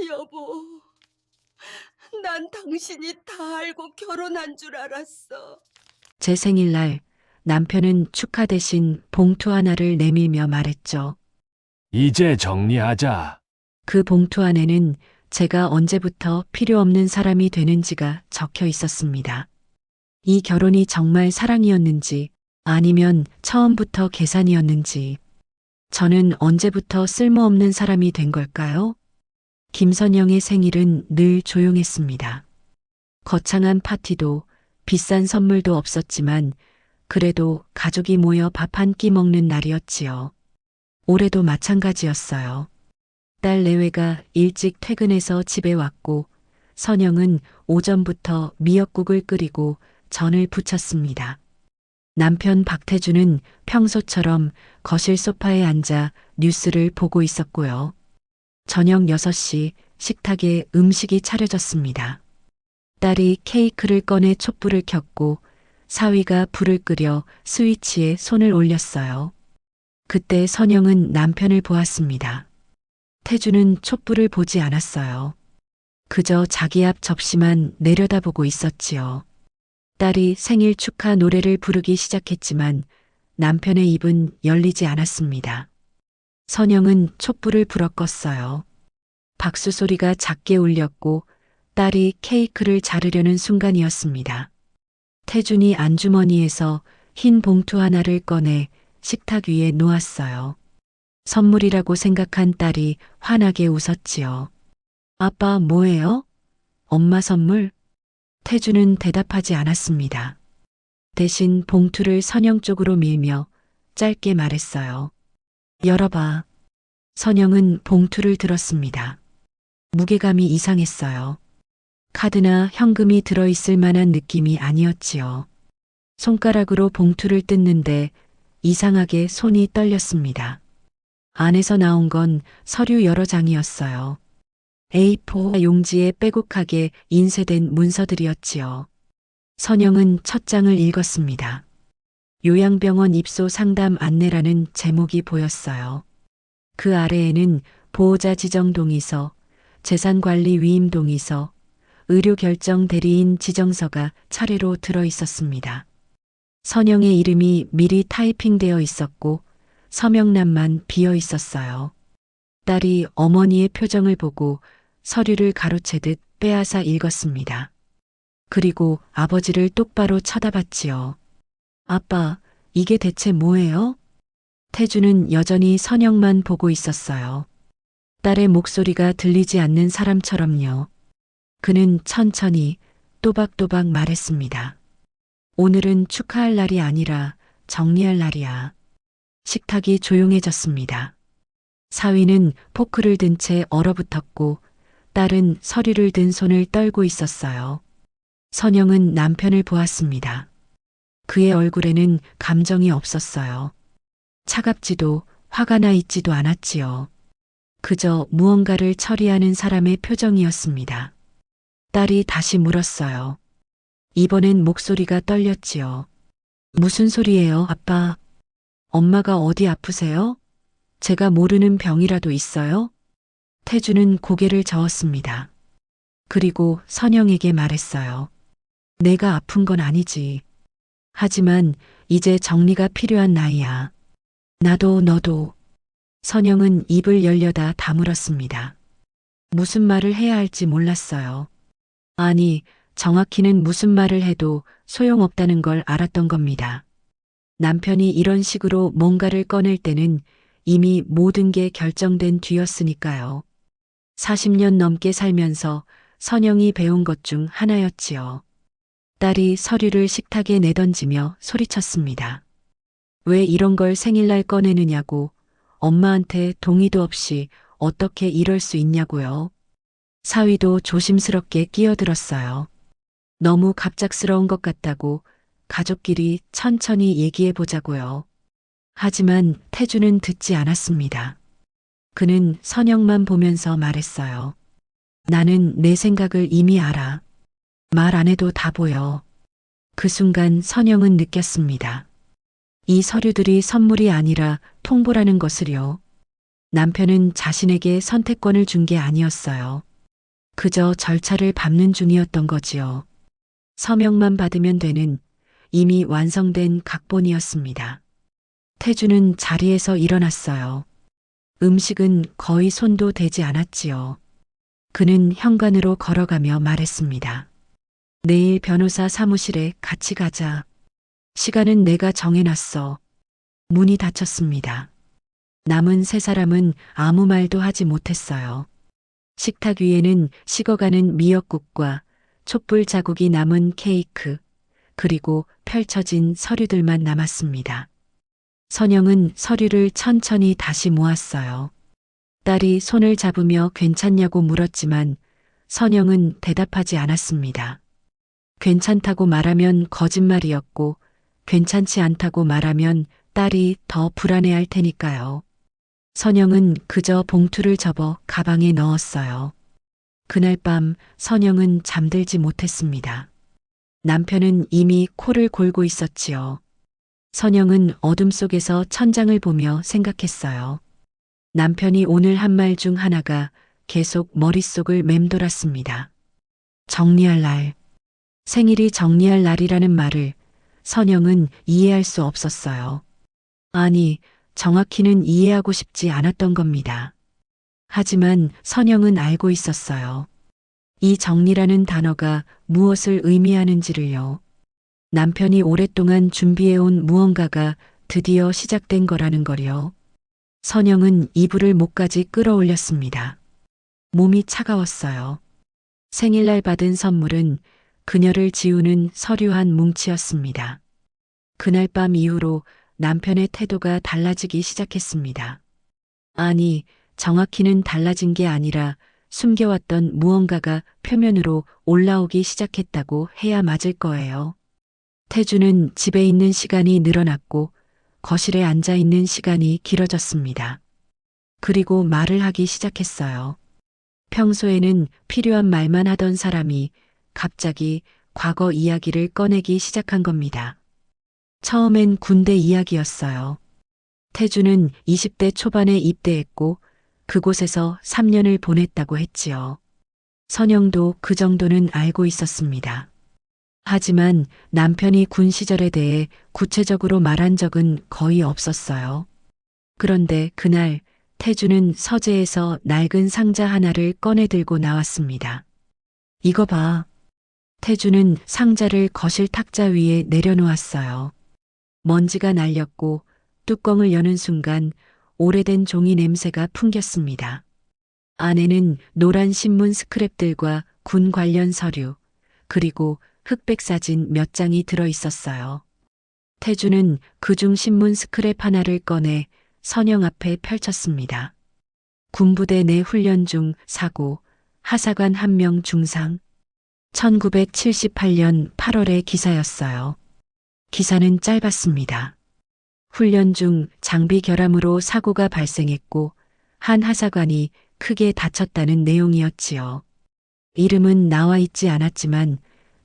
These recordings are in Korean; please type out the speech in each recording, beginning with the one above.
여보, 난 당신이 다 알고 결혼한 줄 알았어. 제 생일날 남편은 축하 대신 봉투 하나를 내밀며 말했죠. 이제 정리하자. 그 봉투 안에는 제가 언제부터 필요 없는 사람이 되는지가 적혀 있었습니다. 이 결혼이 정말 사랑이었는지 아니면 처음부터 계산이었는지 저는 언제부터 쓸모없는 사람이 된 걸까요? 김선영의 생일은 늘 조용했습니다. 거창한 파티도 비싼 선물도 없었지만 그래도 가족이 모여 밥 한 끼 먹는 날이었지요. 올해도 마찬가지였어요. 딸 내외가 일찍 퇴근해서 집에 왔고 선영은 오전부터 미역국을 끓이고 전을 부쳤습니다. 남편 박태주는 평소처럼 거실 소파에 앉아 뉴스를 보고 있었고요. 저녁 6시 식탁에 음식이 차려졌습니다. 딸이 케이크를 꺼내 촛불을 켰고 사위가 불을 끄려 스위치에 손을 올렸어요. 그때 선영은 남편을 보았습니다. 태주는 촛불을 보지 않았어요. 그저 자기 앞 접시만 내려다보고 있었지요. 딸이 생일 축하 노래를 부르기 시작했지만 남편의 입은 열리지 않았습니다. 선영은 촛불을 불어 껐어요. 박수 소리가 작게 울렸고 딸이 케이크를 자르려는 순간이었습니다. 태준이 안주머니에서 흰 봉투 하나를 꺼내 식탁 위에 놓았어요. 선물이라고 생각한 딸이 환하게 웃었지요. 아빠 뭐예요? 엄마 선물? 태주는 대답하지 않았습니다. 대신 봉투를 선영 쪽으로 밀며 짧게 말했어요. 열어봐. 선영은 봉투를 들었습니다. 무게감이 이상했어요. 카드나 현금이 들어있을 만한 느낌이 아니었지요. 손가락으로 봉투를 뜯는데 이상하게 손이 떨렸습니다. 안에서 나온 건 서류 여러 장이었어요. A4 용지에 빼곡하게 인쇄된 문서들이었지요. 선영은 첫 장을 읽었습니다. 요양병원 입소 상담 안내라는 제목이 보였어요. 그 아래에는 보호자 지정 동의서, 재산관리 위임 동의서, 의료결정 대리인 지정서가 차례로 들어 있었습니다. 선영의 이름이 미리 타이핑되어 있었고 서명란만 비어 있었어요. 딸이 어머니의 표정을 보고 서류를 가로채듯 빼앗아 읽었습니다. 그리고 아버지를 똑바로 쳐다봤지요. 아빠, 이게 대체 뭐예요? 태주는 여전히 선영만 보고 있었어요. 딸의 목소리가 들리지 않는 사람처럼요. 그는 천천히 또박또박 말했습니다. 오늘은 축하할 날이 아니라 정리할 날이야. 식탁이 조용해졌습니다. 사위는 포크를 든 채 얼어붙었고 딸은 서류를 든 손을 떨고 있었어요. 선영은 남편을 보았습니다. 그의 얼굴에는 감정이 없었어요. 차갑지도 화가 나 있지도 않았지요. 그저 무언가를 처리하는 사람의 표정이었습니다. 딸이 다시 물었어요. 이번엔 목소리가 떨렸지요. 무슨 소리예요, 아빠? 엄마가 어디 아프세요? 제가 모르는 병이라도 있어요? 태주는 고개를 저었습니다. 그리고 선영에게 말했어요. 내가 아픈 건 아니지. 하지만 이제 정리가 필요한 나이야. 나도 너도. 선영은 입을 열려다 다물었습니다. 무슨 말을 해야 할지 몰랐어요. 아니, 정확히는 무슨 말을 해도 소용없다는 걸 알았던 겁니다. 남편이 이런 식으로 뭔가를 꺼낼 때는 이미 모든 게 결정된 뒤였으니까요. 40년 넘게 살면서 선영이 배운 것 중 하나였지요. 딸이 서류를 식탁에 내던지며 소리쳤습니다. 왜 이런 걸 생일날 꺼내느냐고, 엄마한테 동의도 없이 어떻게 이럴 수 있냐고요. 사위도 조심스럽게 끼어들었어요. 너무 갑작스러운 것 같다고 가족끼리 천천히 얘기해 보자고요. 하지만 태주는 듣지 않았습니다. 그는 선영만 보면서 말했어요. 나는 내 생각을 이미 알아. 말 안 해도 다 보여. 그 순간 선영은 느꼈습니다. 이 서류들이 선물이 아니라 통보라는 것을요. 남편은 자신에게 선택권을 준 게 아니었어요. 그저 절차를 밟는 중이었던 거지요. 서명만 받으면 되는 이미 완성된 각본이었습니다. 태주는 자리에서 일어났어요. 음식은 거의 손도 대지 않았지요. 그는 현관으로 걸어가며 말했습니다. 내일 변호사 사무실에 같이 가자. 시간은 내가 정해놨어. 문이 닫혔습니다. 남은 세 사람은 아무 말도 하지 못했어요. 식탁 위에는 식어가는 미역국과 촛불 자국이 남은 케이크, 그리고 펼쳐진 서류들만 남았습니다. 선영은 서류를 천천히 다시 모았어요. 딸이 손을 잡으며 괜찮냐고 물었지만 선영은 대답하지 않았습니다. 괜찮다고 말하면 거짓말이었고 괜찮지 않다고 말하면 딸이 더 불안해할 테니까요. 선영은 그저 봉투를 접어 가방에 넣었어요. 그날 밤 선영은 잠들지 못했습니다. 남편은 이미 코를 골고 있었지요. 선영은 어둠 속에서 천장을 보며 생각했어요. 남편이 오늘 한 말 중 하나가 계속 머릿속을 맴돌았습니다. 정리할 날. 생일이 정리할 날이라는 말을 선영은 이해할 수 없었어요. 아니, 정확히는 이해하고 싶지 않았던 겁니다. 하지만 선영은 알고 있었어요. 이 정리라는 단어가 무엇을 의미하는지를요. 남편이 오랫동안 준비해온 무언가가 드디어 시작된 거라는 걸요. 선영은 이불을 목까지 끌어올렸습니다. 몸이 차가웠어요. 생일날 받은 선물은 그녀를 지우는 서류 한 뭉치였습니다. 그날 밤 이후로 남편의 태도가 달라지기 시작했습니다. 아니, 정확히는 달라진 게 아니라 숨겨왔던 무언가가 표면으로 올라오기 시작했다고 해야 맞을 거예요. 태주는 집에 있는 시간이 늘어났고 거실에 앉아 있는 시간이 길어졌습니다. 그리고 말을 하기 시작했어요. 평소에는 필요한 말만 하던 사람이 갑자기 과거 이야기를 꺼내기 시작한 겁니다. 처음엔 군대 이야기였어요. 태주는 20대 초반에 입대했고 그곳에서 3년을 보냈다고 했지요. 선영도 그 정도는 알고 있었습니다. 하지만 남편이 군 시절에 대해 구체적으로 말한 적은 거의 없었어요. 그런데 그날 태주는 서재에서 낡은 상자 하나를 꺼내 들고 나왔습니다. 이거 봐. 태주는 상자를 거실 탁자 위에 내려놓았어요. 먼지가 날렸고 뚜껑을 여는 순간 오래된 종이 냄새가 풍겼습니다. 안에는 노란 신문 스크랩들과 군 관련 서류, 그리고 흑백 사진 몇 장이 들어 있었어요. 태주는 그중 신문 스크랩 하나를 꺼내 선영 앞에 펼쳤습니다. 군부대 내 훈련 중 사고, 하사관 1명 중상. 1978년 8월의 기사였어요. 기사는 짧았습니다. 훈련 중 장비 결함으로 사고가 발생했고 한 하사관이 크게 다쳤다는 내용이었지요. 이름은 나와 있지 않았지만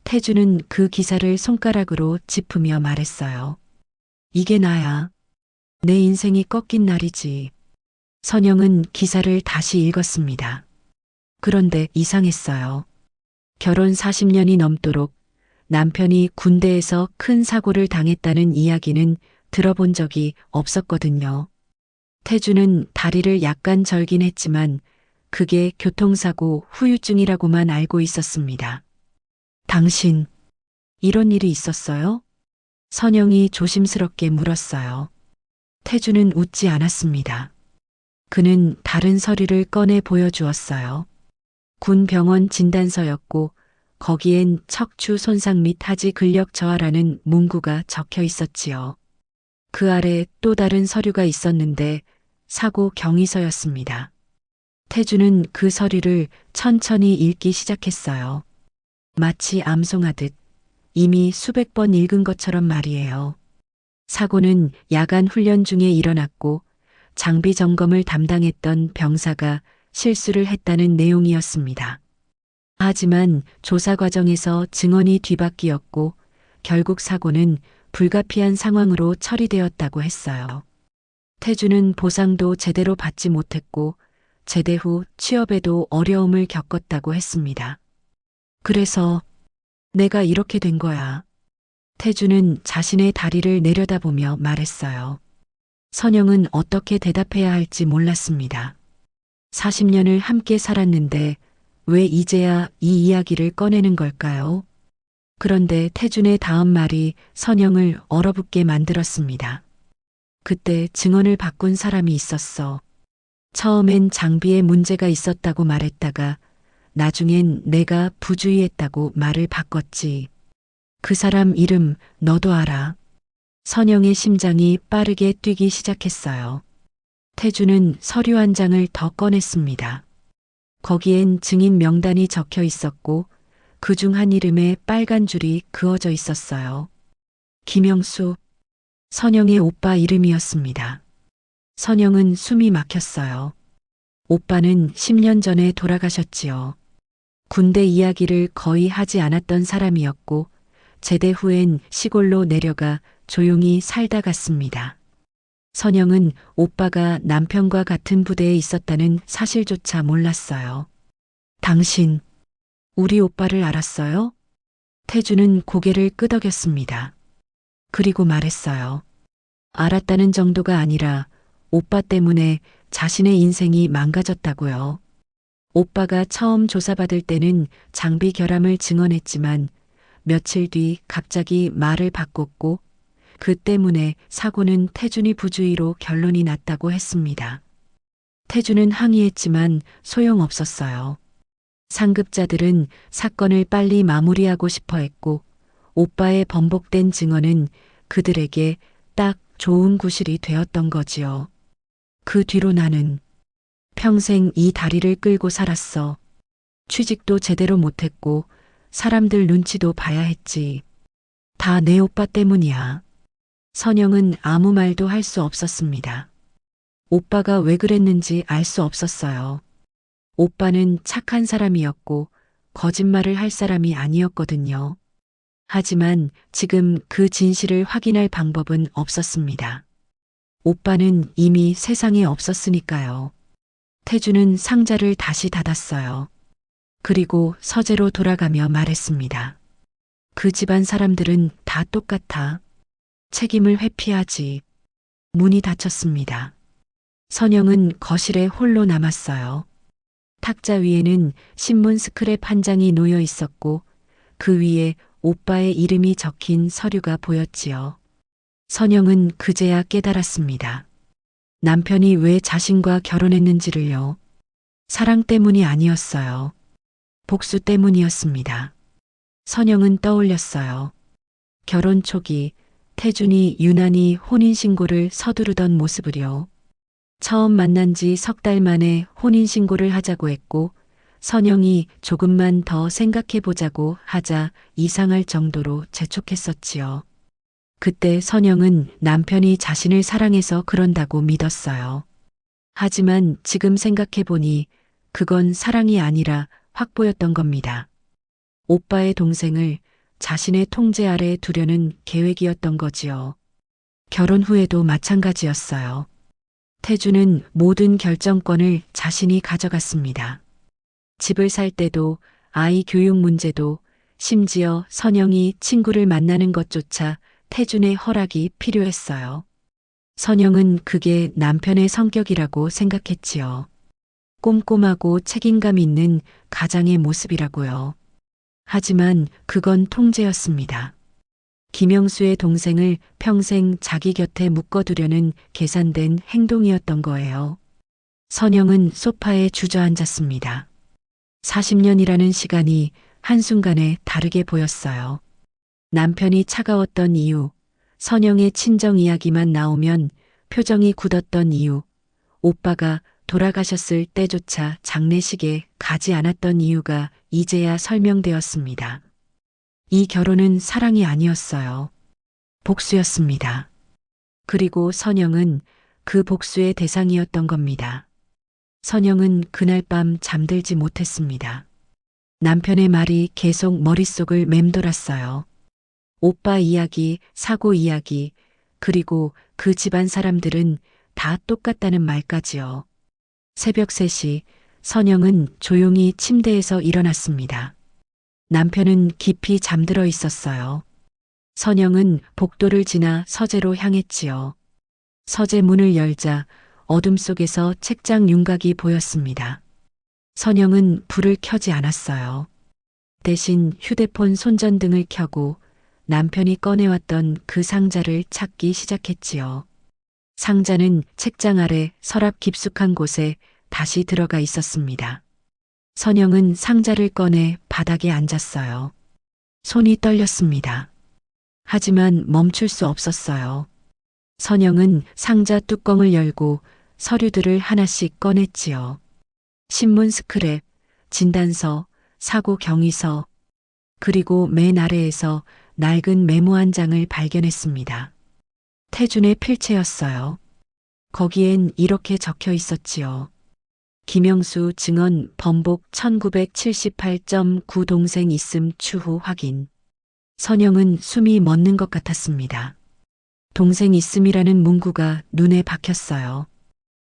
태주는 그 기사를 손가락으로 짚으며 말했어요. 이게 나야. 내 인생이 꺾인 날이지. 선영은 기사를 다시 읽었습니다. 그런데 이상했어요. 결혼 40년이 넘도록 남편이 군대에서 큰 사고를 당했다는 이야기는 들어본 적이 없었거든요. 태주는 다리를 약간 절긴 했지만 그게 교통사고 후유증이라고만 알고 있었습니다. 당신, 이런 일이 있었어요? 선영이 조심스럽게 물었어요. 태주는 웃지 않았습니다. 그는 다른 서류를 꺼내 보여주었어요. 군 병원 진단서였고 거기엔 척추 손상 및 하지 근력 저하라는 문구가 적혀 있었지요. 그 아래 또 다른 서류가 있었는데 사고 경위서였습니다. 태주는 그 서류를 천천히 읽기 시작했어요. 마치 암송하듯 이미 수백 번 읽은 것처럼 말이에요. 사고는 야간 훈련 중에 일어났고 장비 점검을 담당했던 병사가 실수를 했다는 내용이었습니다. 하지만 조사 과정에서 증언이 뒤바뀌었고 결국 사고는 불가피한 상황으로 처리되었다고 했어요. 태주는 보상도 제대로 받지 못했고 제대 후 취업에도 어려움을 겪었다고 했습니다. 그래서 내가 이렇게 된 거야. 태주는 자신의 다리를 내려다보며 말했어요. 선영은 어떻게 대답해야 할지 몰랐습니다. 40년을 함께 살았는데 왜 이제야 이 이야기를 꺼내는 걸까요? 그런데 태준의 다음 말이 선영을 얼어붙게 만들었습니다. 그때 증언을 바꾼 사람이 있었어. 처음엔 장비에 문제가 있었다고 말했다가 나중엔 내가 부주의했다고 말을 바꿨지. 그 사람 이름 너도 알아. 선영의 심장이 빠르게 뛰기 시작했어요. 태주는 서류 한 장을 더 꺼냈습니다. 거기엔 증인 명단이 적혀 있었고 그 중 한 이름에 빨간 줄이 그어져 있었어요. 김영수, 선영의 오빠 이름이었습니다. 선영은 숨이 막혔어요. 오빠는 10년 전에 돌아가셨지요. 군대 이야기를 거의 하지 않았던 사람이었고 제대 후엔 시골로 내려가 조용히 살다 갔습니다. 선영은 오빠가 남편과 같은 부대에 있었다는 사실조차 몰랐어요. 당신, 우리 오빠를 알았어요? 태주는 고개를 끄덕였습니다. 그리고 말했어요. 알았다는 정도가 아니라 오빠 때문에 자신의 인생이 망가졌다고요. 오빠가 처음 조사받을 때는 장비 결함을 증언했지만 며칠 뒤 갑자기 말을 바꿨고 그 때문에 사고는 태준이 부주의로 결론이 났다고 했습니다. 태준은 항의했지만 소용없었어요. 상급자들은 사건을 빨리 마무리하고 싶어 했고 오빠의 번복된 증언은 그들에게 딱 좋은 구실이 되었던 거지요. 그 뒤로 나는 평생 이 다리를 끌고 살았어. 취직도 제대로 못했고 사람들 눈치도 봐야 했지. 다 내 오빠 때문이야. 선영은 아무 말도 할 수 없었습니다. 오빠가 왜 그랬는지 알 수 없었어요. 오빠는 착한 사람이었고 거짓말을 할 사람이 아니었거든요. 하지만 지금 그 진실을 확인할 방법은 없었습니다. 오빠는 이미 세상에 없었으니까요. 태주는 상자를 다시 닫았어요. 그리고 서재로 돌아가며 말했습니다. 그 집안 사람들은 다 똑같아. 책임을 회피하지. 문이 닫혔습니다. 선영은 거실에 홀로 남았어요. 탁자 위에는 신문 스크랩 한 장이 놓여 있었고 그 위에 오빠의 이름이 적힌 서류가 보였지요. 선영은 그제야 깨달았습니다. 남편이 왜 자신과 결혼했는지를요. 사랑 때문이 아니었어요. 복수 때문이었습니다. 선영은 떠올렸어요. 결혼 초기 태준이 유난히 혼인신고를 서두르던 모습을요. 처음 만난 지 석 달 만에 혼인신고를 하자고 했고 선영이 조금만 더 생각해보자고 하자 이상할 정도로 재촉했었지요. 그때 선영은 남편이 자신을 사랑해서 그런다고 믿었어요. 하지만 지금 생각해보니 그건 사랑이 아니라 확보였던 겁니다. 오빠의 동생을 자신의 통제 아래 두려는 계획이었던 거지요. 결혼 후에도 마찬가지였어요. 태주는 모든 결정권을 자신이 가져갔습니다. 집을 살 때도 아이 교육 문제도 심지어 선영이 친구를 만나는 것조차 태준의 허락이 필요했어요. 선영은 그게 남편의 성격이라고 생각했지요. 꼼꼼하고 책임감 있는 가장의 모습이라고요. 하지만 그건 통제였습니다. 김영수의 동생을 평생 자기 곁에 묶어두려는 계산된 행동이었던 거예요. 선영은 소파에 주저앉았습니다. 40년이라는 시간이 한순간에 다르게 보였어요. 남편이 차가웠던 이유, 선영의 친정 이야기만 나오면 표정이 굳었던 이유, 오빠가 돌아가셨을 때조차 장례식에 가지 않았던 이유가 이제야 설명되었습니다. 이 결혼은 사랑이 아니었어요. 복수였습니다. 그리고 선영은 그 복수의 대상이었던 겁니다. 선영은 그날 밤 잠들지 못했습니다. 남편의 말이 계속 머릿속을 맴돌았어요. 오빠 이야기, 사고 이야기, 그리고 그 집안 사람들은 다 똑같다는 말까지요. 새벽 3시 선영은 조용히 침대에서 일어났습니다. 남편은 깊이 잠들어 있었어요. 선영은 복도를 지나 서재로 향했지요. 서재 문을 열자 어둠 속에서 책장 윤곽이 보였습니다. 선영은 불을 켜지 않았어요. 대신 휴대폰 손전등을 켜고 남편이 꺼내왔던 그 상자를 찾기 시작했지요. 상자는 책장 아래 서랍 깊숙한 곳에 다시 들어가 있었습니다. 선영은 상자를 꺼내 바닥에 앉았어요. 손이 떨렸습니다. 하지만 멈출 수 없었어요. 선영은 상자 뚜껑을 열고 서류들을 하나씩 꺼냈지요. 신문 스크랩, 진단서, 사고 경위서, 그리고 맨 아래에서 낡은 메모 한 장을 발견했습니다. 태준의 필체였어요. 거기엔 이렇게 적혀 있었지요. 김영수 증언 번복 1978.9 동생 있음 추후 확인. 선영은 숨이 멎는 것 같았습니다. 동생 있음이라는 문구가 눈에 박혔어요.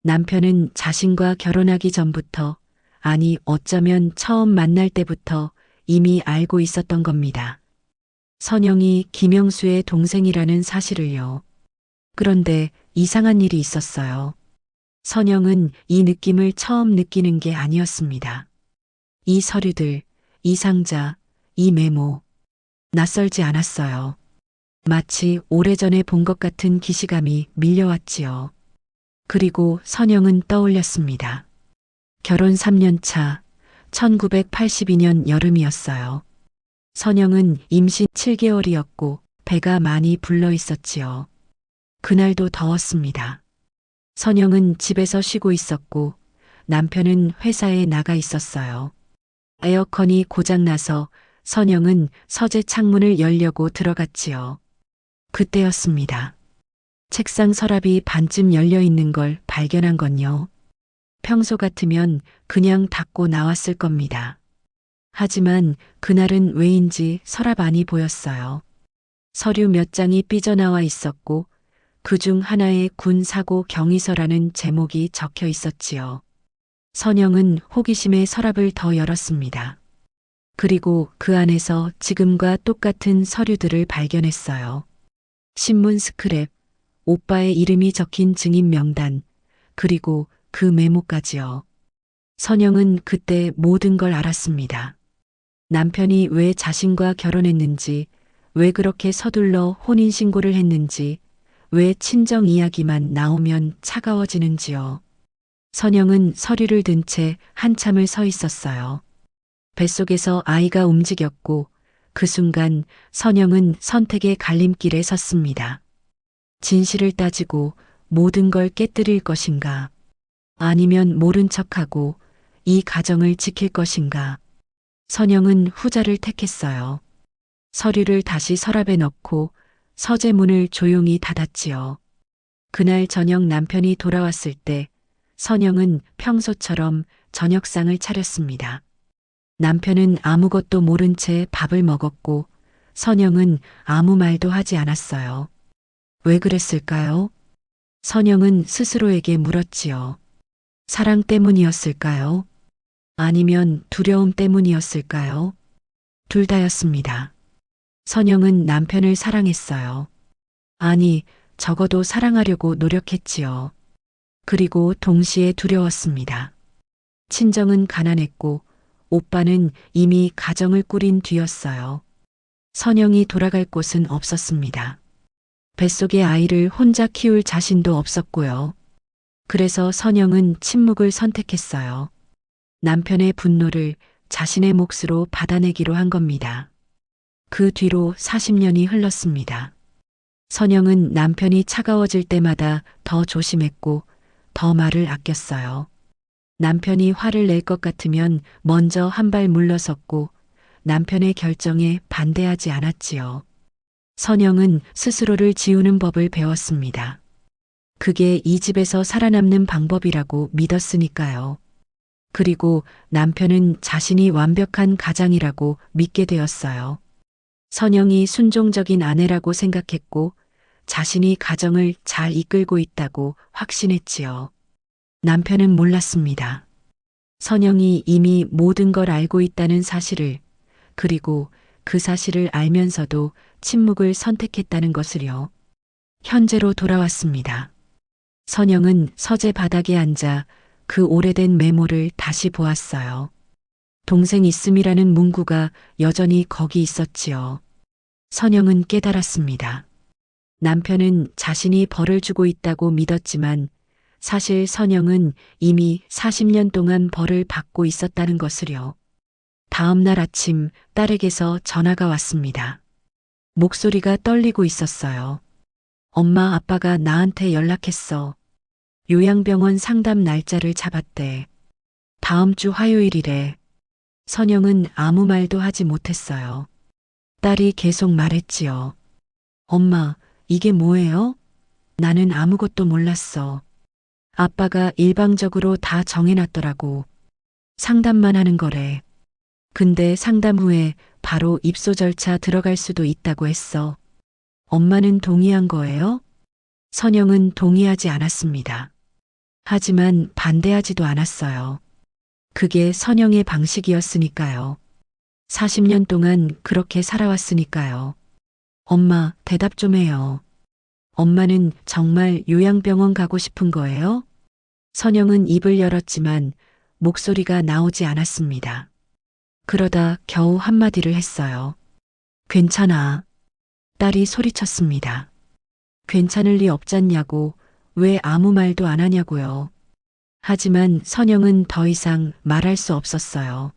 남편은 자신과 결혼하기 전부터, 아니 어쩌면 처음 만날 때부터 이미 알고 있었던 겁니다. 선영이 김영수의 동생이라는 사실을요. 그런데 이상한 일이 있었어요. 선영은 이 느낌을 처음 느끼는 게 아니었습니다. 이 서류들, 이 상자, 이 메모. 낯설지 않았어요. 마치 오래전에 본 것 같은 기시감이 밀려왔지요. 그리고 선영은 떠올렸습니다. 결혼 3년 차, 1982년 여름이었어요. 선영은 임신 7개월이었고 배가 많이 불러 있었지요. 그날도 더웠습니다. 선영은 집에서 쉬고 있었고 남편은 회사에 나가 있었어요. 에어컨이 고장나서 선영은 서재 창문을 열려고 들어갔지요. 그때였습니다. 책상 서랍이 반쯤 열려 있는 걸 발견한 건요. 평소 같으면 그냥 닫고 나왔을 겁니다. 하지만 그날은 왜인지 서랍 안이 보였어요. 서류 몇 장이 삐져나와 있었고 그중 하나에 군 사고 경위서라는 제목이 적혀 있었지요. 선영은 호기심에 서랍을 더 열었습니다. 그리고 그 안에서 지금과 똑같은 서류들을 발견했어요. 신문 스크랩, 오빠의 이름이 적힌 증인 명단, 그리고 그 메모까지요. 선영은 그때 모든 걸 알았습니다. 남편이 왜 자신과 결혼했는지, 왜 그렇게 서둘러 혼인신고를 했는지, 왜 친정 이야기만 나오면 차가워지는지요. 선영은 서류를 든 채 한참을 서 있었어요. 뱃속에서 아이가 움직였고 그 순간 선영은 선택의 갈림길에 섰습니다. 진실을 따지고 모든 걸 깨뜨릴 것인가? 아니면 모른 척하고 이 가정을 지킬 것인가? 선영은 후자를 택했어요. 서류를 다시 서랍에 넣고 서재 문을 조용히 닫았지요. 그날 저녁 남편이 돌아왔을 때 선영은 평소처럼 저녁상을 차렸습니다. 남편은 아무것도 모른 채 밥을 먹었고 선영은 아무 말도 하지 않았어요. 왜 그랬을까요? 선영은 스스로에게 물었지요. 사랑 때문이었을까요? 아니면 두려움 때문이었을까요? 둘 다였습니다. 선영은 남편을 사랑했어요. 아니, 적어도 사랑하려고 노력했지요. 그리고 동시에 두려웠습니다. 친정은 가난했고 오빠는 이미 가정을 꾸린 뒤였어요. 선영이 돌아갈 곳은 없었습니다. 뱃속의 아이를 혼자 키울 자신도 없었고요. 그래서 선영은 침묵을 선택했어요. 남편의 분노를 자신의 몫으로 받아내기로 한 겁니다. 그 뒤로 40년이 흘렀습니다. 선영은 남편이 차가워질 때마다 더 조심했고 더 말을 아꼈어요. 남편이 화를 낼 것 같으면 먼저 한 발 물러섰고 남편의 결정에 반대하지 않았지요. 선영은 스스로를 지우는 법을 배웠습니다. 그게 이 집에서 살아남는 방법이라고 믿었으니까요. 그리고 남편은 자신이 완벽한 가장이라고 믿게 되었어요. 선영이 순종적인 아내라고 생각했고 자신이 가정을 잘 이끌고 있다고 확신했지요. 남편은 몰랐습니다. 선영이 이미 모든 걸 알고 있다는 사실을, 그리고 그 사실을 알면서도 침묵을 선택했다는 것을요. 현재로 돌아왔습니다. 선영은 서재 바닥에 앉아 그 오래된 메모를 다시 보았어요. 동생 있음이라는 문구가 여전히 거기 있었지요. 선영은 깨달았습니다. 남편은 자신이 벌을 주고 있다고 믿었지만 사실 선영은 이미 40년 동안 벌을 받고 있었다는 것을요. 다음 날 아침 딸에게서 전화가 왔습니다. 목소리가 떨리고 있었어요. 엄마, 아빠가 나한테 연락했어. 요양병원 상담 날짜를 잡았대. 다음 주 화요일이래. 선영은 아무 말도 하지 못했어요. 딸이 계속 말했지요. 엄마, 이게 뭐예요? 나는 아무것도 몰랐어. 아빠가 일방적으로 다 정해놨더라고. 상담만 하는 거래. 근데 상담 후에 바로 입소 절차 들어갈 수도 있다고 했어. 엄마는 동의한 거예요? 선영은 동의하지 않았습니다. 하지만 반대하지도 않았어요. 그게 선영의 방식이었으니까요. 40년 동안 그렇게 살아왔으니까요. 엄마, 대답 좀 해요. 엄마는 정말 요양병원 가고 싶은 거예요? 선영은 입을 열었지만 목소리가 나오지 않았습니다. 그러다 겨우 한마디를 했어요. 괜찮아. 딸이 소리쳤습니다. 괜찮을 리 없잖냐고, 왜 아무 말도 안 하냐고요. 하지만 선영은 더 이상 말할 수 없었어요.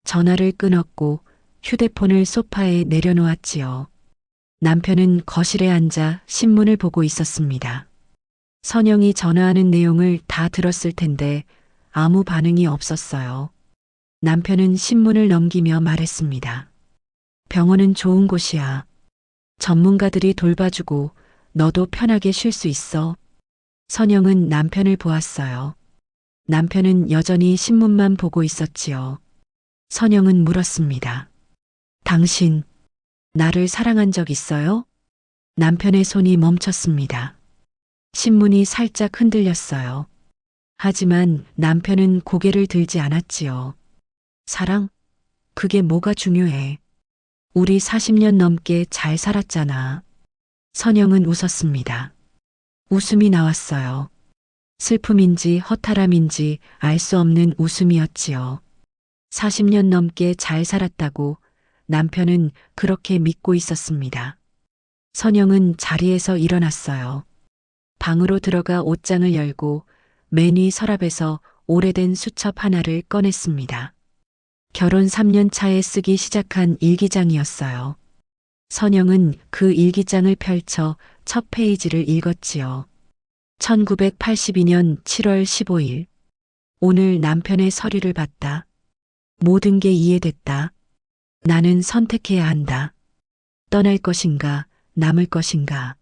전화를 끊었고 휴대폰을 소파에 내려놓았지요. 남편은 거실에 앉아 신문을 보고 있었습니다. 선영이 전화하는 내용을 다 들었을 텐데 아무 반응이 없었어요. 남편은 신문을 넘기며 말했습니다. 병원은 좋은 곳이야. 전문가들이 돌봐주고 너도 편하게 쉴 수 있어. 선영은 남편을 보았어요. 남편은 여전히 신문만 보고 있었지요. 선영은 물었습니다. 당신, 나를 사랑한 적 있어요? 남편의 손이 멈췄습니다. 신문이 살짝 흔들렸어요. 하지만 남편은 고개를 들지 않았지요. 사랑? 그게 뭐가 중요해? 우리 40년 넘게 잘 살았잖아. 선영은 웃었습니다. 웃음이 나왔어요. 슬픔인지 허탈함인지 알 수 없는 웃음이었지요. 40년 넘게 잘 살았다고 남편은 그렇게 믿고 있었습니다. 선영은 자리에서 일어났어요. 방으로 들어가 옷장을 열고 맨 위 서랍에서 오래된 수첩 하나를 꺼냈습니다. 결혼 3년 차에 쓰기 시작한 일기장이었어요. 선영은 그 일기장을 펼쳐 첫 페이지를 읽었지요. 1982년 7월 15일. 오늘 남편의 서류를 봤다. 모든 게 이해됐다. 나는 선택해야 한다. 떠날 것인가, 남을 것인가.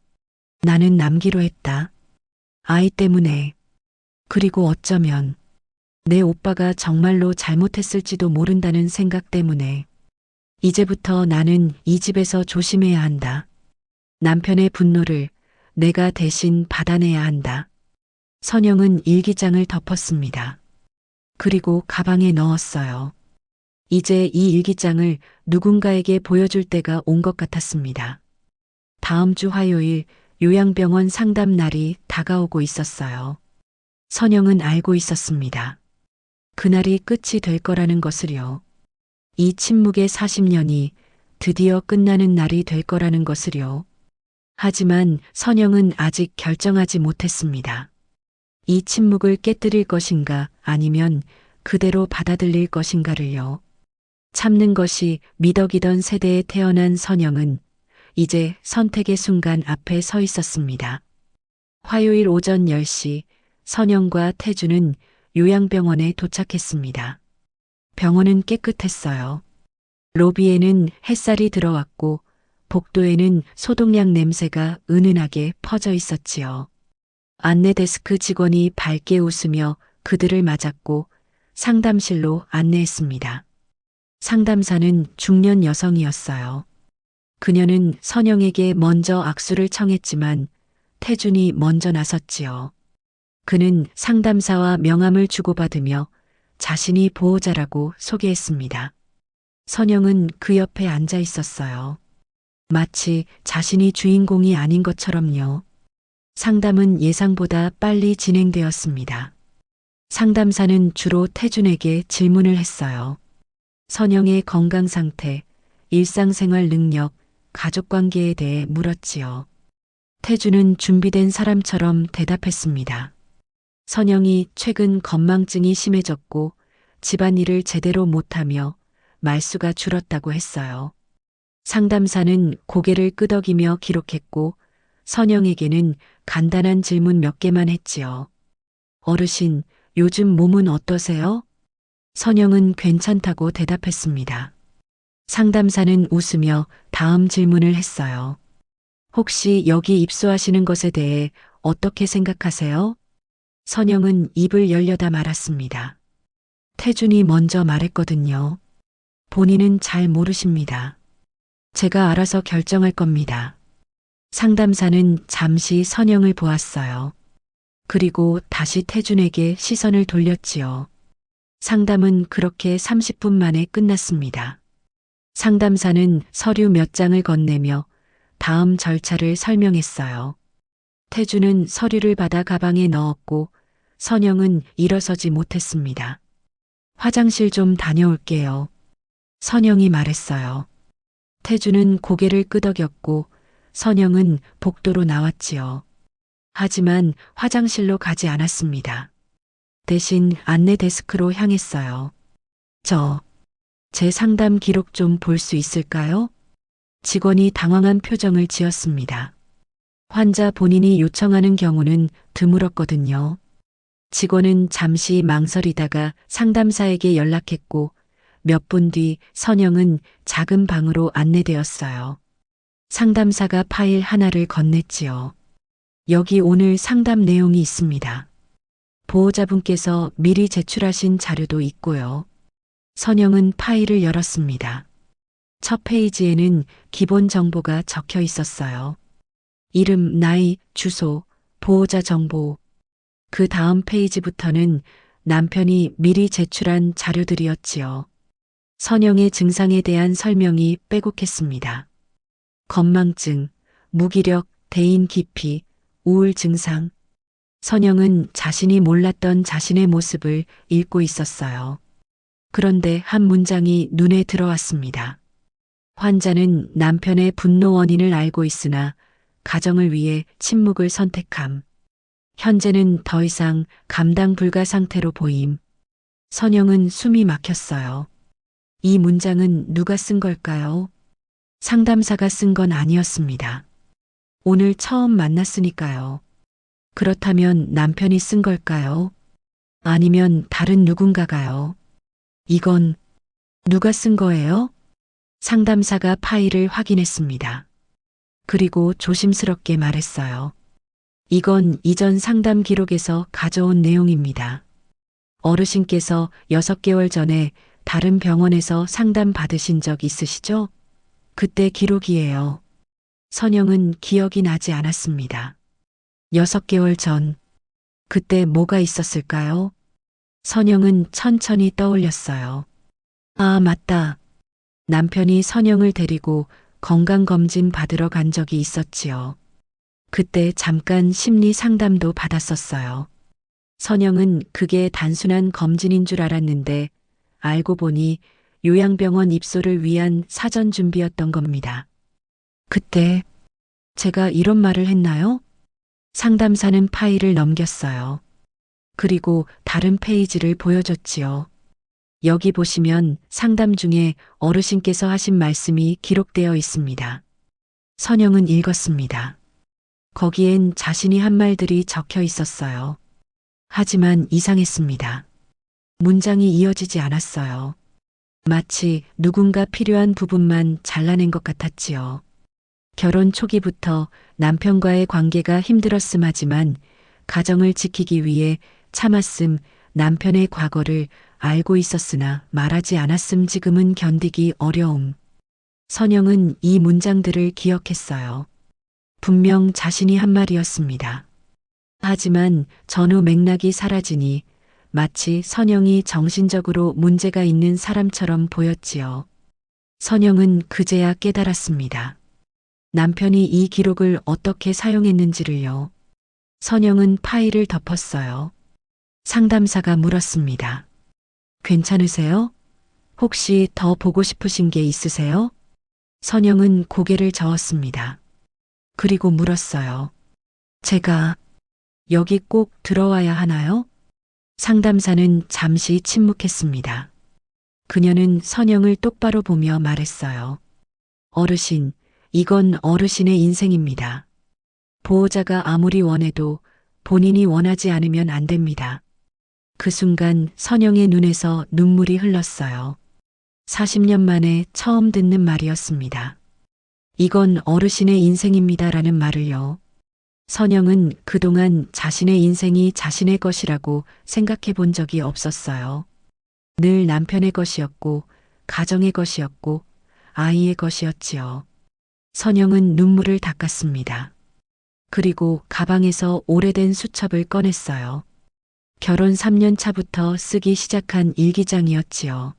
나는 남기로 했다. 아이 때문에. 그리고 어쩌면 내 오빠가 정말로 잘못했을지도 모른다는 생각 때문에. 이제부터 나는 이 집에서 조심해야 한다. 남편의 분노를 내가 대신 받아내야 한다. 선영은 일기장을 덮었습니다. 그리고 가방에 넣었어요. 이제 이 일기장을 누군가에게 보여줄 때가 온 것 같았습니다. 다음 주 화요일 요양병원 상담 날이 다가오고 있었어요. 선영은 알고 있었습니다. 그날이 끝이 될 거라는 것을요. 이 침묵의 40년이 드디어 끝나는 날이 될 거라는 것을요. 하지만 선영은 아직 결정하지 못했습니다. 이 침묵을 깨뜨릴 것인가 아니면 그대로 받아들일 것인가를요. 참는 것이 미덕이던 세대에 태어난 선영은 이제 선택의 순간 앞에 서 있었습니다. 화요일 오전 10시 선영과 태주는 요양병원에 도착했습니다. 병원은 깨끗했어요. 로비에는 햇살이 들어왔고 복도에는 소독약 냄새가 은은하게 퍼져 있었지요. 안내 데스크 직원이 밝게 웃으며 그들을 맞았고 상담실로 안내했습니다. 상담사는 중년 여성이었어요. 그녀는 선영에게 먼저 악수를 청했지만 태준이 먼저 나섰지요. 그는 상담사와 명함을 주고받으며 자신이 보호자라고 소개했습니다. 선영은 그 옆에 앉아 있었어요. 마치 자신이 주인공이 아닌 것처럼요. 상담은 예상보다 빨리 진행되었습니다. 상담사는 주로 태준에게 질문을 했어요. 선영의 건강 상태, 일상생활 능력, 가족관계에 대해 물었지요. 태준은 준비된 사람처럼 대답했습니다. 선영이 최근 건망증이 심해졌고 집안일을 제대로 못하며 말수가 줄었다고 했어요. 상담사는 고개를 끄덕이며 기록했고 선영에게는 간단한 질문 몇 개만 했지요. 어르신, 요즘 몸은 어떠세요? 선영은 괜찮다고 대답했습니다. 상담사는 웃으며 다음 질문을 했어요. 혹시 여기 입소하시는 것에 대해 어떻게 생각하세요? 선영은 입을 열려다 말았습니다. 태준이 먼저 말했거든요. 본인은 잘 모르십니다. 제가 알아서 결정할 겁니다. 상담사는 잠시 선영을 보았어요. 그리고 다시 태준에게 시선을 돌렸지요. 상담은 그렇게 30분 만에 끝났습니다. 상담사는 서류 몇 장을 건네며 다음 절차를 설명했어요. 태준은 서류를 받아 가방에 넣었고 선영은 일어서지 못했습니다. 화장실 좀 다녀올게요. 선영이 말했어요. 태준은 고개를 끄덕였고 선영은 복도로 나왔지요. 하지만 화장실로 가지 않았습니다. 대신 안내 데스크로 향했어요. 제 상담 기록 좀 볼 수 있을까요? 직원이 당황한 표정을 지었습니다. 환자 본인이 요청하는 경우는 드물었거든요. 직원은 잠시 망설이다가 상담사에게 연락했고 몇 분 뒤 선영은 작은 방으로 안내되었어요. 상담사가 파일 하나를 건넸지요. 여기 오늘 상담 내용이 있습니다. 보호자분께서 미리 제출하신 자료도 있고요. 선영은 파일을 열었습니다. 첫 페이지에는 기본 정보가 적혀 있었어요. 이름, 나이, 주소, 보호자 정보. 그 다음 페이지부터는 남편이 미리 제출한 자료들이었지요. 선영의 증상에 대한 설명이 빼곡했습니다. 건망증, 무기력, 대인 기피, 우울 증상. 선영은 자신이 몰랐던 자신의 모습을 읽고 있었어요. 그런데 한 문장이 눈에 들어왔습니다. 환자는 남편의 분노 원인을 알고 있으나 가정을 위해 침묵을 선택함. 현재는 더 이상 감당 불가 상태로 보임. 선영은 숨이 막혔어요. 이 문장은 누가 쓴 걸까요? 상담사가 쓴 건 아니었습니다. 오늘 처음 만났으니까요. 그렇다면 남편이 쓴 걸까요? 아니면 다른 누군가가요? 이건 누가 쓴 거예요? 상담사가 파일을 확인했습니다. 그리고 조심스럽게 말했어요. 이건 이전 상담 기록에서 가져온 내용입니다. 어르신께서 6개월 전에 다른 병원에서 상담 받으신 적 있으시죠? 그때 기록이에요. 선영은 기억이 나지 않았습니다. 6개월 전, 그때 뭐가 있었을까요? 선영은 천천히 떠올렸어요. 아, 맞다. 남편이 선영을 데리고 건강검진 받으러 간 적이 있었지요. 그때 잠깐 심리 상담도 받았었어요. 선영은 그게 단순한 검진인 줄 알았는데 알고 보니 요양병원 입소를 위한 사전 준비였던 겁니다. 그때 제가 이런 말을 했나요? 상담사는 파일을 넘겼어요. 그리고 다른 페이지를 보여줬지요. 여기 보시면 상담 중에 어르신께서 하신 말씀이 기록되어 있습니다. 선영은 읽었습니다. 거기엔 자신이 한 말들이 적혀 있었어요. 하지만 이상했습니다. 문장이 이어지지 않았어요. 마치 누군가 필요한 부분만 잘라낸 것 같았지요. 결혼 초기부터 남편과의 관계가 힘들었음 하지만 가정을 지키기 위해 참았음, 남편의 과거를 알고 있었으나 말하지 않았음, 지금은 견디기 어려움. 선영은 이 문장들을 기억했어요. 분명 자신이 한 말이었습니다. 하지만 전후 맥락이 사라지니 마치 선영이 정신적으로 문제가 있는 사람처럼 보였지요. 선영은 그제야 깨달았습니다. 남편이 이 기록을 어떻게 사용했는지를요. 선영은 파일을 덮었어요. 상담사가 물었습니다. 괜찮으세요? 혹시 더 보고 싶으신 게 있으세요? 선영은 고개를 저었습니다. 그리고 물었어요. 제가 여기 꼭 들어와야 하나요? 상담사는 잠시 침묵했습니다. 그녀는 선영을 똑바로 보며 말했어요. 어르신, 이건 어르신의 인생입니다. 보호자가 아무리 원해도 본인이 원하지 않으면 안 됩니다. 그 순간 선영의 눈에서 눈물이 흘렀어요. 40년 만에 처음 듣는 말이었습니다. 이건 어르신의 인생입니다라는 말을요. 선영은 그동안 자신의 인생이 자신의 것이라고 생각해 본 적이 없었어요. 늘 남편의 것이었고, 가정의 것이었고, 아이의 것이었지요. 선영은 눈물을 닦았습니다. 그리고 가방에서 오래된 수첩을 꺼냈어요. 결혼 3년 차부터 쓰기 시작한 일기장이었지요.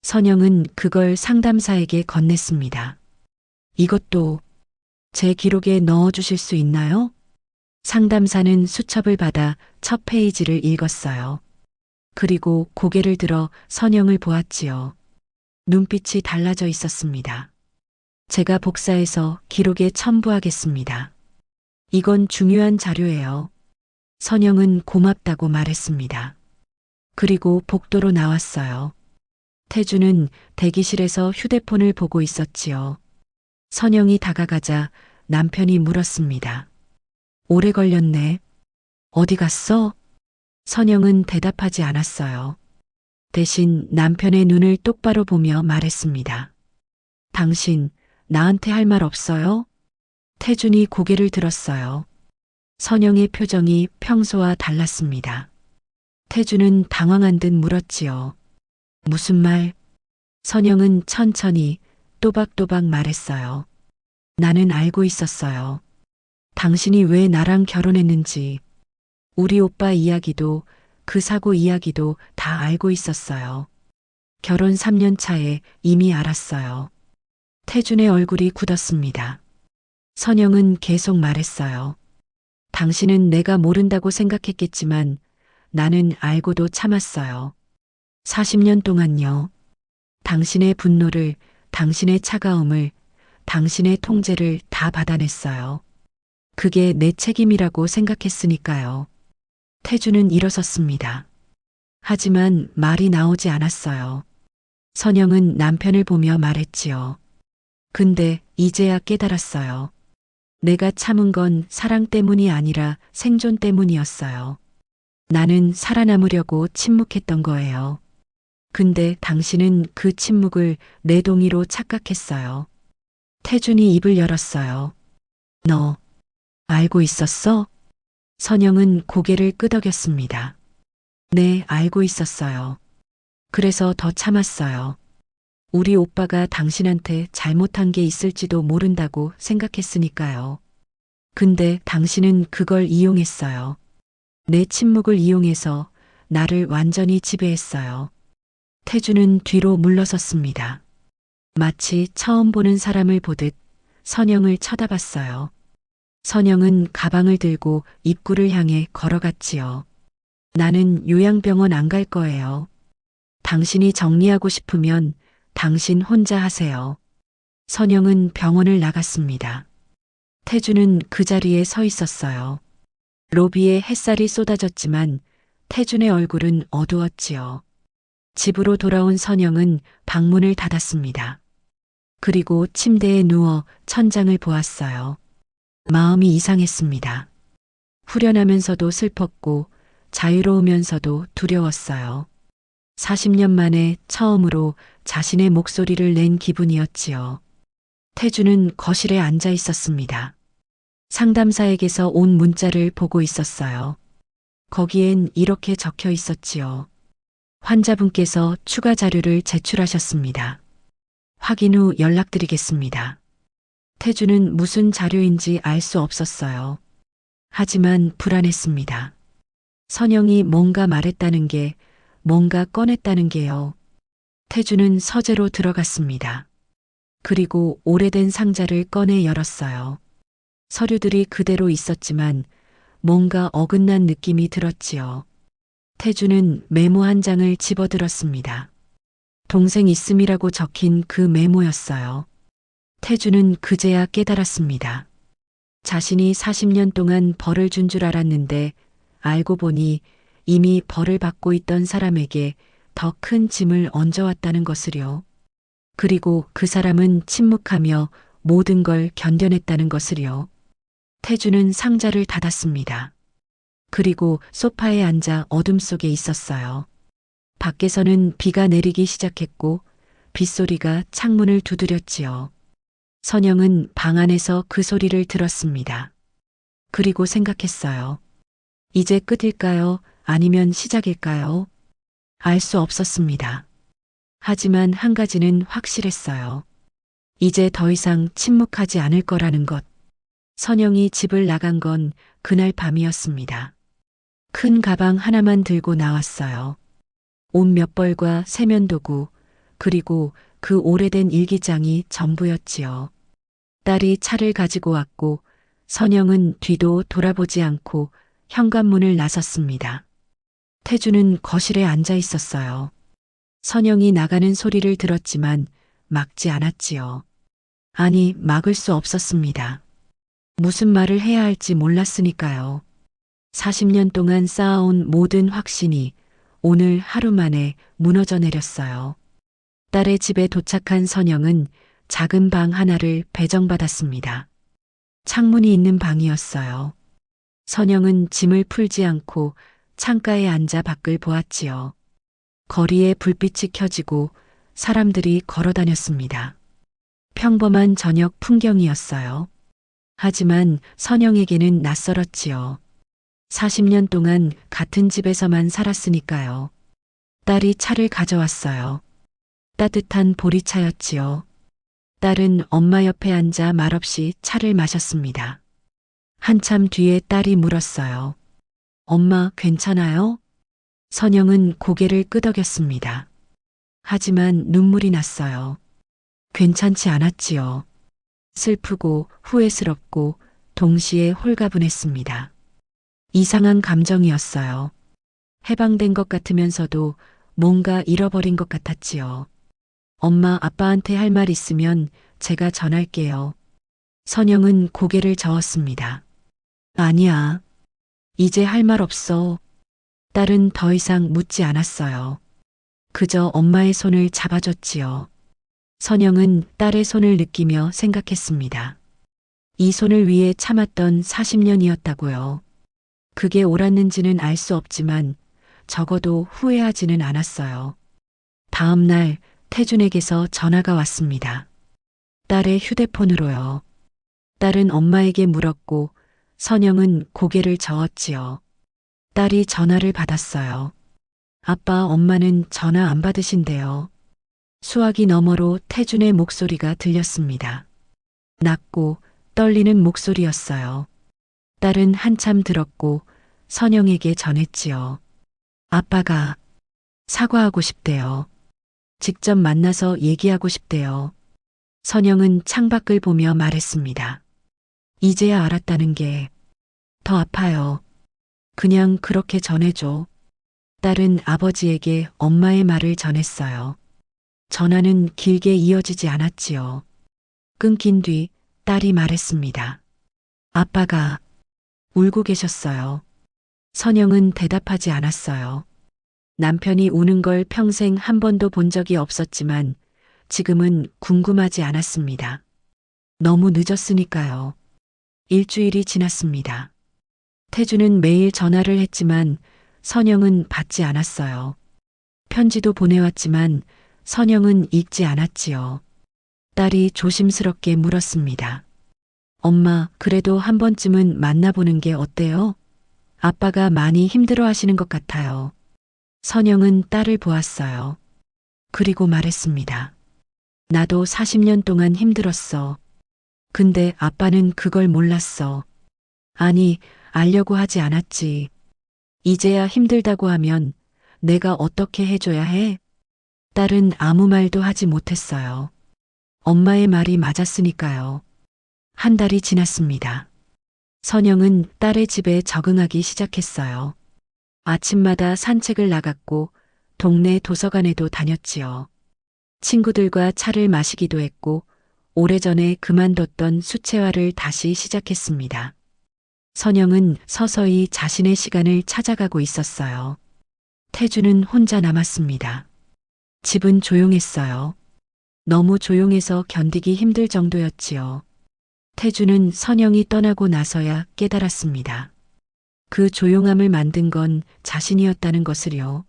선영은 그걸 상담사에게 건넸습니다. 이것도 제 기록에 넣어주실 수 있나요? 상담사는 수첩을 받아 첫 페이지를 읽었어요. 그리고 고개를 들어 선영을 보았지요. 눈빛이 달라져 있었습니다. 제가 복사해서 기록에 첨부하겠습니다. 이건 중요한 자료예요. 선영은 고맙다고 말했습니다. 그리고 복도로 나왔어요. 태주는 대기실에서 휴대폰을 보고 있었지요. 선영이 다가가자 남편이 물었습니다. 오래 걸렸네. 어디 갔어? 선영은 대답하지 않았어요. 대신 남편의 눈을 똑바로 보며 말했습니다. 당신, 나한테 할 말 없어요? 태준이 고개를 들었어요. 선영의 표정이 평소와 달랐습니다. 태준은 당황한 듯 물었지요. 무슨 말? 선영은 천천히 또박또박 말했어요. 나는 알고 있었어요. 당신이 왜 나랑 결혼했는지, 우리 오빠 이야기도 그 사고 이야기도 다 알고 있었어요. 결혼 3년 차에 이미 알았어요. 태준의 얼굴이 굳었습니다. 선영은 계속 말했어요. 당신은 내가 모른다고 생각했겠지만 나는 알고도 참았어요. 40년 동안요. 당신의 분노를, 당신의 차가움을, 당신의 통제를 다 받아냈어요. 그게 내 책임이라고 생각했으니까요. 태주는 일어섰습니다. 하지만 말이 나오지 않았어요. 선영은 남편을 보며 말했지요. 근데 이제야 깨달았어요. 내가 참은 건 사랑 때문이 아니라 생존 때문이었어요. 나는 살아남으려고 침묵했던 거예요. 근데 당신은 그 침묵을 내 동의로 착각했어요. 태준이 입을 열었어요. 너 알고 있었어? 선영은 고개를 끄덕였습니다. 네, 알고 있었어요. 그래서 더 참았어요. 우리 오빠가 당신한테 잘못한 게 있을지도 모른다고 생각했으니까요. 근데 당신은 그걸 이용했어요. 내 침묵을 이용해서 나를 완전히 지배했어요. 태주는 뒤로 물러섰습니다. 마치 처음 보는 사람을 보듯 선영을 쳐다봤어요. 선영은 가방을 들고 입구를 향해 걸어갔지요. 나는 요양병원 안 갈 거예요. 당신이 정리하고 싶으면 당신 혼자 하세요. 선영은 병원을 나갔습니다. 태주는 그 자리에 서 있었어요. 로비에 햇살이 쏟아졌지만 태준의 얼굴은 어두웠지요. 집으로 돌아온 선영은 방문을 닫았습니다. 그리고 침대에 누워 천장을 보았어요. 마음이 이상했습니다. 후련하면서도 슬펐고 자유로우면서도 두려웠어요. 40년 만에 처음으로 자신의 목소리를 낸 기분이었지요. 태주는 거실에 앉아 있었습니다. 상담사에게서 온 문자를 보고 있었어요. 거기엔 이렇게 적혀 있었지요. 환자분께서 추가 자료를 제출하셨습니다. 확인 후 연락드리겠습니다. 태주는 무슨 자료인지 알 수 없었어요. 하지만 불안했습니다. 선영이 뭔가 말했다는 게, 뭔가 꺼냈다는 게요. 태주는 서재로 들어갔습니다. 그리고 오래된 상자를 꺼내 열었어요. 서류들이 그대로 있었지만 뭔가 어긋난 느낌이 들었지요. 태주는 메모 한 장을 집어들었습니다. 동생 있음이라고 적힌 그 메모였어요. 태주는 그제야 깨달았습니다. 자신이 40년 동안 벌을 준 줄 알았는데 알고 보니 이미 벌을 받고 있던 사람에게 더 큰 짐을 얹어왔다는 것을요. 그리고 그 사람은 침묵하며 모든 걸 견뎌냈다는 것을요. 태주는 상자를 닫았습니다. 그리고 소파에 앉아 어둠 속에 있었어요. 밖에서는 비가 내리기 시작했고 빗소리가 창문을 두드렸지요. 선영은 방 안에서 그 소리를 들었습니다. 그리고 생각했어요. 이제 끝일까요? 아니면 시작일까요? 알 수 없었습니다. 하지만 한 가지는 확실했어요. 이제 더 이상 침묵하지 않을 거라는 것. 선영이 집을 나간 건 그날 밤이었습니다. 큰 가방 하나만 들고 나왔어요. 옷 몇 벌과 세면도구, 그리고 그 오래된 일기장이 전부였지요. 딸이 차를 가지고 왔고 선영은 뒤도 돌아보지 않고 현관문을 나섰습니다. 태주는 거실에 앉아 있었어요. 선영이 나가는 소리를 들었지만 막지 않았지요. 아니, 막을 수 없었습니다. 무슨 말을 해야 할지 몰랐으니까요. 40년 동안 쌓아온 모든 확신이 오늘 하루 만에 무너져 내렸어요. 딸의 집에 도착한 선영은 작은 방 하나를 배정받았습니다. 창문이 있는 방이었어요. 선영은 짐을 풀지 않고 창가에 앉아 밖을 보았지요. 거리에 불빛이 켜지고 사람들이 걸어 다녔습니다. 평범한 저녁 풍경이었어요. 하지만 선영에게는 낯설었지요. 40년 동안 같은 집에서만 살았으니까요. 딸이 차를 가져왔어요. 따뜻한 보리차였지요. 딸은 엄마 옆에 앉아 말없이 차를 마셨습니다. 한참 뒤에 딸이 물었어요. 엄마, 괜찮아요? 선영은 고개를 끄덕였습니다. 하지만 눈물이 났어요. 괜찮지 않았지요. 슬프고 후회스럽고 동시에 홀가분했습니다. 이상한 감정이었어요. 해방된 것 같으면서도 뭔가 잃어버린 것 같았지요. 엄마, 아빠한테 할 말 있으면 제가 전할게요. 선영은 고개를 저었습니다. 아니야. 이제 할 말 없어. 딸은 더 이상 묻지 않았어요. 그저 엄마의 손을 잡아줬지요. 선영은 딸의 손을 느끼며 생각했습니다. 이 손을 위해 참았던 40년이었다고요. 그게 옳았는지는 알 수 없지만 적어도 후회하지는 않았어요. 다음 날 태준에게서 전화가 왔습니다. 딸의 휴대폰으로요. 딸은 엄마에게 물었고 선영은 고개를 저었지요. 딸이 전화를 받았어요. 아빠, 엄마는 전화 안 받으신대요. 수화기 너머로 태준의 목소리가 들렸습니다. 낮고 떨리는 목소리였어요. 딸은 한참 들었고 선영에게 전했지요. 아빠가 사과하고 싶대요. 직접 만나서 얘기하고 싶대요. 선영은 창밖을 보며 말했습니다. 이제야 알았다는 게 더 아파요. 그냥 그렇게 전해줘. 딸은 아버지에게 엄마의 말을 전했어요. 전화는 길게 이어지지 않았지요. 끊긴 뒤 딸이 말했습니다. 아빠가 울고 계셨어요. 선영은 대답하지 않았어요. 남편이 우는 걸 평생 한 번도 본 적이 없었지만 지금은 궁금하지 않았습니다. 너무 늦었으니까요. 일주일이 지났습니다. 태주는 매일 전화를 했지만 선영은 받지 않았어요. 편지도 보내왔지만 선영은 읽지 않았지요. 딸이 조심스럽게 물었습니다. 엄마, 그래도 한 번쯤은 만나보는 게 어때요? 아빠가 많이 힘들어 하시는 것 같아요. 선영은 딸을 보았어요. 그리고 말했습니다. 나도 40년 동안 힘들었어. 근데 아빠는 그걸 몰랐어. 아니, 알려고 하지 않았지. 이제야 힘들다고 하면 내가 어떻게 해줘야 해? 딸은 아무 말도 하지 못했어요. 엄마의 말이 맞았으니까요. 한 달이 지났습니다. 선영은 딸의 집에 적응하기 시작했어요. 아침마다 산책을 나갔고 동네 도서관에도 다녔지요. 친구들과 차를 마시기도 했고 오래전에 그만뒀던 수채화를 다시 시작했습니다. 선영은 서서히 자신의 시간을 찾아가고 있었어요. 태주는 혼자 남았습니다. 집은 조용했어요. 너무 조용해서 견디기 힘들 정도였지요. 태주는 선영이 떠나고 나서야 깨달았습니다. 그 조용함을 만든 건 자신이었다는 것을요.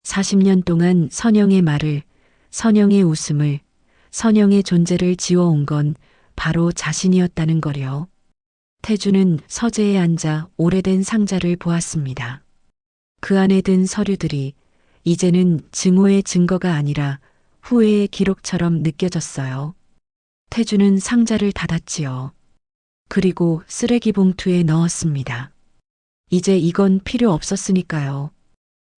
40년 동안 선영의 말을, 선영의 웃음을, 선영의 존재를 지워온 건 바로 자신이었다는 거요. 태주는 서재에 앉아 오래된 상자를 보았습니다. 그 안에 든 서류들이 이제는 증오의 증거가 아니라 후회의 기록처럼 느껴졌어요. 태주는 상자를 닫았지요. 그리고 쓰레기 봉투에 넣었습니다. 이제 이건 필요 없었으니까요.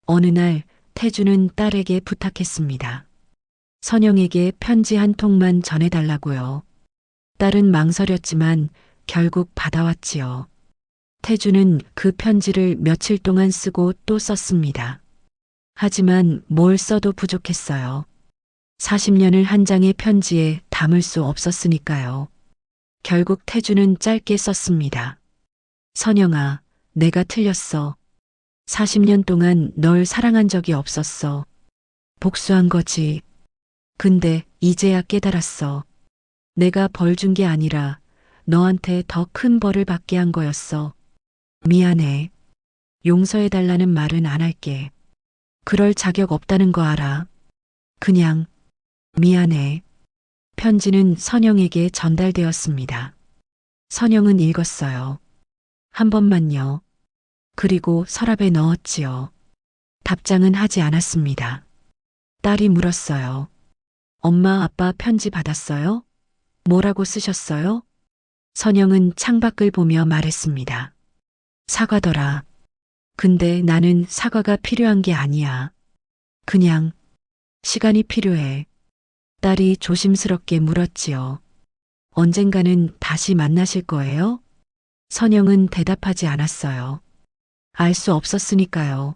어느 날 태주는 딸에게 부탁했습니다. 선영에게 편지 한 통만 전해달라고요. 딸은 망설였지만 결국 받아왔지요. 태주는 그 편지를 며칠 동안 쓰고 또 썼습니다. 하지만 뭘 써도 부족했어요. 40년을 한 장의 편지에 담을 수 없었으니까요. 결국 태주는 짧게 썼습니다. 선영아, 내가 틀렸어. 40년 동안 널 사랑한 적이 없었어. 복수한 거지. 근데 이제야 깨달았어. 내가 벌 준 게 아니라 너한테 더 큰 벌을 받게 한 거였어. 미안해. 용서해달라는 말은 안 할게. 그럴 자격 없다는 거 알아. 그냥 미안해. 편지는 선영에게 전달되었습니다. 선영은 읽었어요. 한 번만요. 그리고 서랍에 넣었지요. 답장은 하지 않았습니다. 딸이 물었어요. 엄마, 아빠 편지 받았어요? 뭐라고 쓰셨어요? 선영은 창밖을 보며 말했습니다. 사과더라. 근데 나는 사과가 필요한 게 아니야. 그냥 시간이 필요해. 딸이 조심스럽게 물었지요. 언젠가는 다시 만나실 거예요? 선영은 대답하지 않았어요. 알 수 없었으니까요.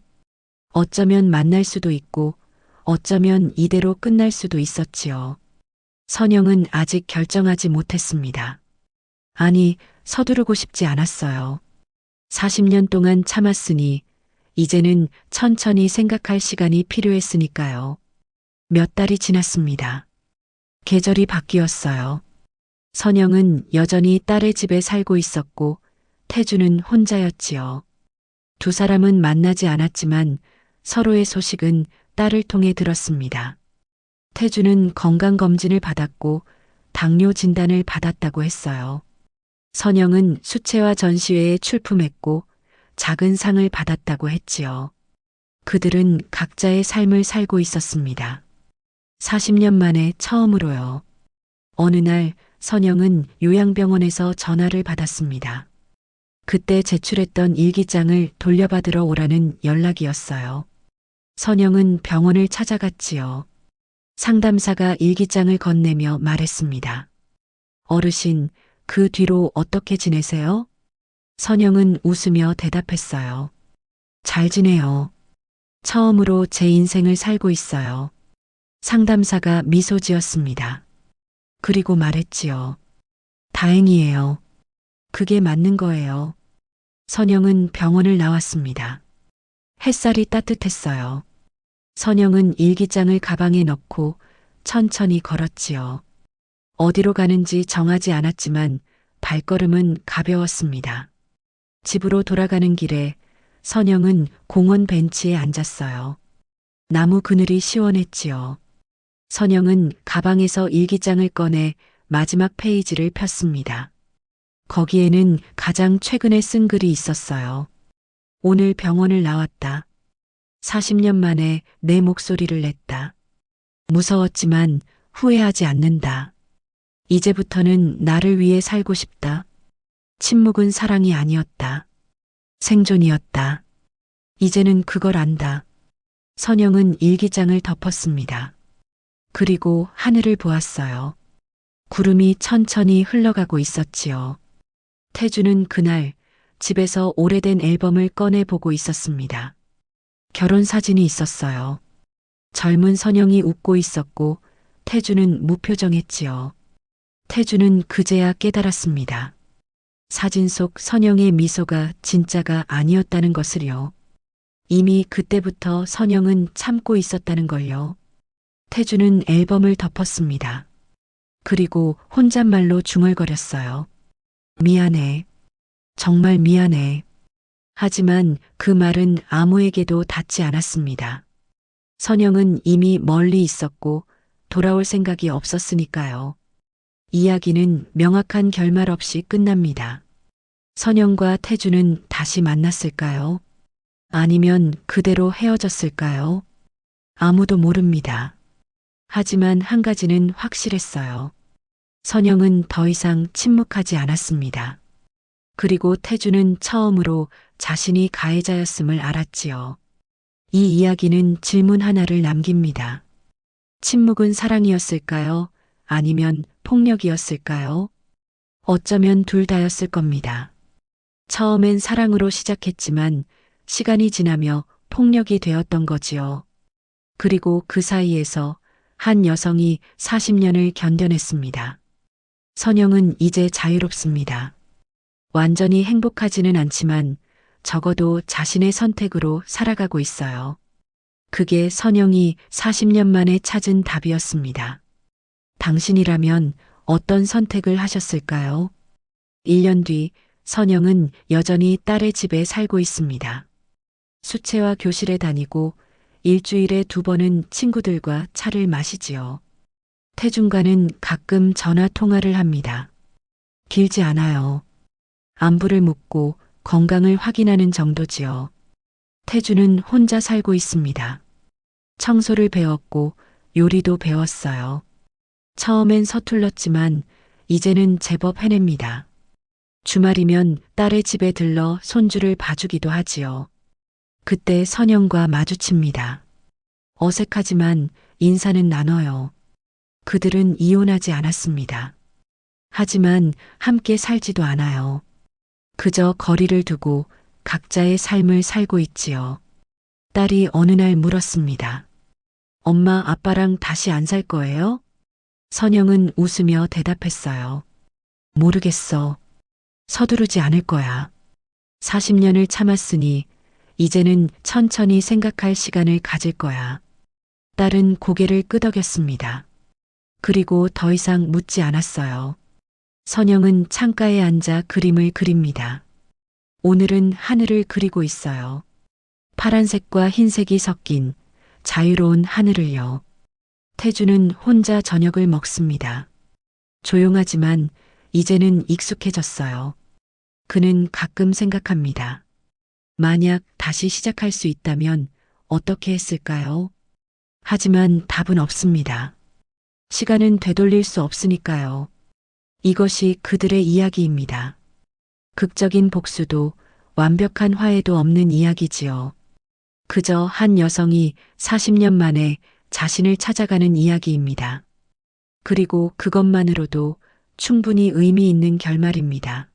어쩌면 만날 수도 있고 어쩌면 이대로 끝날 수도 있었지요. 선영은 아직 결정하지 못했습니다. 아니, 서두르고 싶지 않았어요. 40년 동안 참았으니 이제는 천천히 생각할 시간이 필요했으니까요. 몇 달이 지났습니다. 계절이 바뀌었어요. 선영은 여전히 딸의 집에 살고 있었고 태주는 혼자였지요. 두 사람은 만나지 않았지만 서로의 소식은 딸을 통해 들었습니다. 태주는 건강검진을 받았고 당뇨 진단을 받았다고 했어요. 선영은 수채화 전시회에 출품했고 작은 상을 받았다고 했지요. 그들은 각자의 삶을 살고 있었습니다. 40년 만에 처음으로요. 어느 날 선영은 요양병원에서 전화를 받았습니다. 그때 제출했던 일기장을 돌려받으러 오라는 연락이었어요. 선영은 병원을 찾아갔지요. 상담사가 일기장을 건네며 말했습니다. 어르신, 그 뒤로 어떻게 지내세요? 선영은 웃으며 대답했어요. 잘 지내요. 처음으로 제 인생을 살고 있어요. 상담사가 미소 지었습니다. 그리고 말했지요. 다행이에요. 그게 맞는 거예요. 선영은 병원을 나왔습니다. 햇살이 따뜻했어요. 선영은 일기장을 가방에 넣고 천천히 걸었지요. 어디로 가는지 정하지 않았지만 발걸음은 가벼웠습니다. 집으로 돌아가는 길에 선영은 공원 벤치에 앉았어요. 나무 그늘이 시원했지요. 선영은 가방에서 일기장을 꺼내 마지막 페이지를 폈습니다. 거기에는 가장 최근에 쓴 글이 있었어요. 오늘 병원을 나왔다. 40년 만에 내 목소리를 냈다. 무서웠지만 후회하지 않는다. 이제부터는 나를 위해 살고 싶다. 침묵은 사랑이 아니었다. 생존이었다. 이제는 그걸 안다. 선영은 일기장을 덮었습니다. 그리고 하늘을 보았어요. 구름이 천천히 흘러가고 있었지요. 태주는 그날 집에서 오래된 앨범을 꺼내 보고 있었습니다. 결혼 사진이 있었어요. 젊은 선영이 웃고 있었고 태주는 무표정했지요. 태주는 그제야 깨달았습니다. 사진 속 선영의 미소가 진짜가 아니었다는 것을요. 이미 그때부터 선영은 참고 있었다는 걸요. 태주는 앨범을 덮었습니다. 그리고 혼잣말로 중얼거렸어요. 미안해. 정말 미안해. 하지만 그 말은 아무에게도 닿지 않았습니다. 선영은 이미 멀리 있었고 돌아올 생각이 없었으니까요. 이야기는 명확한 결말 없이 끝납니다. 선영과 태주는 다시 만났을까요? 아니면 그대로 헤어졌을까요? 아무도 모릅니다. 하지만 한 가지는 확실했어요. 선영은 더 이상 침묵하지 않았습니다. 그리고 태주는 처음으로 자신이 가해자였음을 알았지요. 이 이야기는 질문 하나를 남깁니다. 침묵은 사랑이었을까요? 아니면 폭력이었을까요? 어쩌면 둘 다였을 겁니다. 처음엔 사랑으로 시작했지만 시간이 지나며 폭력이 되었던 거지요. 그리고 그 사이에서 한 여성이 40년을 견뎌냈습니다. 선영은 이제 자유롭습니다. 완전히 행복하지는 않지만 적어도 자신의 선택으로 살아가고 있어요. 그게 선영이 40년 만에 찾은 답이었습니다. 당신이라면 어떤 선택을 하셨을까요? 1년 뒤 선영은 여전히 딸의 집에 살고 있습니다. 수채화 교실에 다니고 일주일에 2번은 친구들과 차를 마시지요. 태준과는 가끔 전화 통화를 합니다. 길지 않아요. 안부를 묻고 건강을 확인하는 정도지요. 태주는 혼자 살고 있습니다. 청소를 배웠고 요리도 배웠어요. 처음엔 서툴렀지만 이제는 제법 해냅니다. 주말이면 딸의 집에 들러 손주를 봐주기도 하지요. 그때 선영과 마주칩니다. 어색하지만 인사는 나눠요. 그들은 이혼하지 않았습니다. 하지만 함께 살지도 않아요. 그저 거리를 두고 각자의 삶을 살고 있지요. 딸이 어느 날 물었습니다. 엄마, 아빠랑 다시 안 살 거예요? 선영은 웃으며 대답했어요. 모르겠어. 서두르지 않을 거야. 40년을 참았으니 이제는 천천히 생각할 시간을 가질 거야. 딸은 고개를 끄덕였습니다. 그리고 더 이상 묻지 않았어요. 선영은 창가에 앉아 그림을 그립니다. 오늘은 하늘을 그리고 있어요. 파란색과 흰색이 섞인 자유로운 하늘을요. 태주는 혼자 저녁을 먹습니다. 조용하지만 이제는 익숙해졌어요. 그는 가끔 생각합니다. 만약 다시 시작할 수 있다면 어떻게 했을까요? 하지만 답은 없습니다. 시간은 되돌릴 수 없으니까요. 이것이 그들의 이야기입니다. 극적인 복수도 완벽한 화해도 없는 이야기지요. 그저 한 여성이 40년 만에 자신을 찾아가는 이야기입니다. 그리고 그것만으로도 충분히 의미 있는 결말입니다.